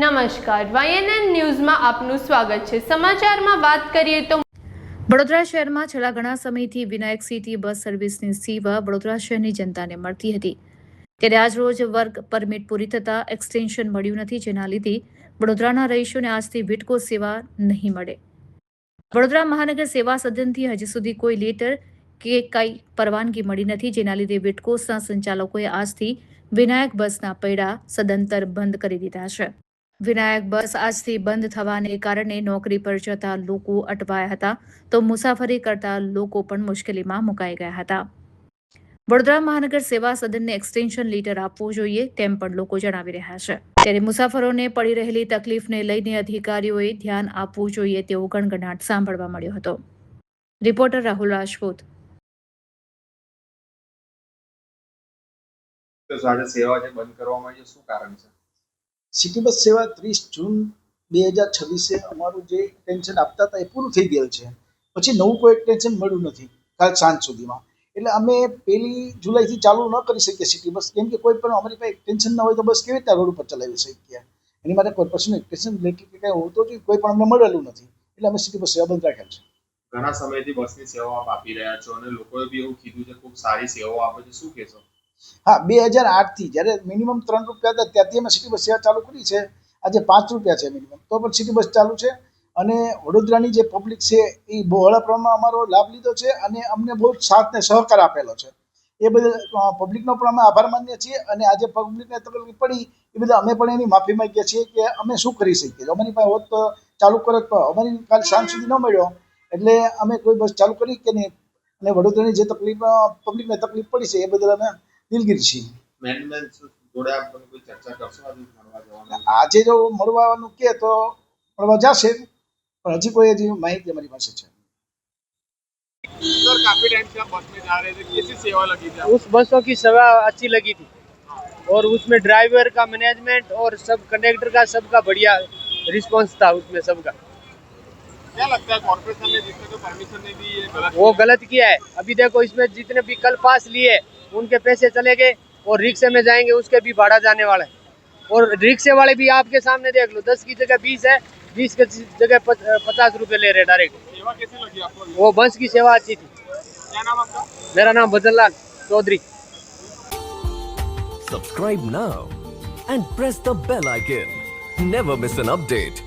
નમસ્કાર, YNN ન્યૂઝમાં આપનું સ્વાગત છે। સમાચારમાં વાત કરીએ તો વડોદરા શહેરમાં છેલ્લા ઘણા સમયથી વિનાયક સિટી બસ સર્વિસની સેવા વડોદરા શહેરની જનતાને મળતી હતી, ત્યારે આજ રોજ વર્ક પરમિટ પૂરી થતાં એક્સટેન્શન મળ્યું નથી, જેના લીધે વડોદરાના રહીશોને આજથી વિટકો સેવા નહીં મળે। વડોદરા મહાનગર સેવા સદનથી હજી સુધી કોઈ લેટર કે કઈ પરવાનગી મળી નથી, જેના લીધે વિટકોસના સંચાલકોએ આજથી વિનાયક બસના પૈડા સદંતર બંધ કરી દીધા છે। વિનાયક બસ આજથી બંધ થવાને કારણે નોકરી પર જતા લોકો અટવાયા હતા, તો મુસાફરી કરતા લોકો પણ મુશ્કેલીમાં મુકાઈ ગયા હતા। વડોદરા મહાનગર સેવા સદનને એક્સટેન્શન લેટર આપવું જોઈએ તેમ પણ લોકો જણાવી રહ્યા છે, ત્યારે મુસાફરોને પડી રહેલી તકલીફને લઈને અધિકારીઓએ ધ્યાન આપવું જોઈએ તેવો ગણગણાટ સાંભળવા મળ્યો હતો। રિપોર્ટર રાહુલ રાજપૂત। સેવા જે બંધ કરવામાં આવી છે, શું કારણ છે? સિટી બસ સેવા 30 જૂન 2026 અમારું જે એક્સટેન્શન આપતા હતા એ પૂરું થઈ ગયેલ છે, પછી નવું કોઈ એક્સટેન્શન મળ્યું નથી કાલ સાંજ સુધીમાં, એટલે અમે 1 જુલાઈથી ચાલુ ન કરી શકીએ સિટી બસ, કેમ કે કોઈ પણ અમારી પાસે એક્સટેન્શન ન હોય તો બસ કેવી રીતે રોડ ઉપર ચલાવી શકીએ? એની માટે કોર્પોરેશન એક્સટેન્શન લેટર કે કંઈ હોતું નથી, કોઈ પણ અમને મળેલું નથી, એટલે અમે સિટી બસ સેવા બંધ રાખેલ છે। ઘણા સમયથી બસની સેવાઓ આપ આપી રહ્યા છો અને લોકોએ બી એવું કીધું છે ખૂબ સારી સેવાઓ આપે છે, શું કહેશો? હા, 2008થી જ્યારે મિનિમમ 3 રૂપિયા હતા ત્યારથી અમે સિટી બસ સેવા ચાલુ કરી છે। આજે 5 રૂપિયા છે મિનિમમ, તો પણ સિટી બસ ચાલુ છે અને વડોદરાની જે પબ્લિક છે એ બહોળા પ્રમાણમાં અમારો લાભ લીધો છે અને અમને બહુ સાથ ને સહકાર આપેલો છે, એ બદલ પબ્લિકનો પણ અમે આભાર માનીએ છીએ। અને આજે પબ્લિકને તકલીફ પડી એ બદલ અમે પણ એની માફી માંગીએ છીએ કે અમે શું કરી શકીએ, અમારી પાસે હોત તો ચાલુ કરત, પણ અમારી કાલ સાંજ સુધી ન મળ્યો એટલે અમે કોઈ બસ ચાલુ કરી કે નહીં, અને વડોદરાની જે તકલીફ પબ્લિકને તકલીફ પડી છે એ બદલ અમે દિલગીર છીએ। આજે જો મળવાનું કે તો મળવા જશે, પણ હજી કોઈ માહિતી અમારી પાસે છે। सर काफी टाइम से आप बस में जा रहे थे, कैसी सेवा लगी थी? उस बसों की सेवा अच्छी लगी थी और उसमें ड्राइवर का मैनेजमेंट और सब कंडक्टर का सबका बढ़िया रिस्पांस था उसमें सबका। क्या लगता है कॉर्पोरेशन ने जिसने तो परमिशन नहीं दी है गलत? वो गलत किया है। अभी देखो इसमें जितने भी कल पास लिए उनके पैसे चले गए और रिक्शे में जाएंगे उसके भी भाड़ा जाने वाला है, और रिक्शे वाले भी आपके सामने देख लो 10 की जगह 20 है, 20 की जगह 50 रुपए ले रहे डायरेक्ट। सेवा कैसी लगी आपको? वो बस की सेवा अच्छी थी। क्या नाम आपका? मेरा नाम Bhajanlal Chaudhary. Subscribe now and press the bell icon. Never miss an update.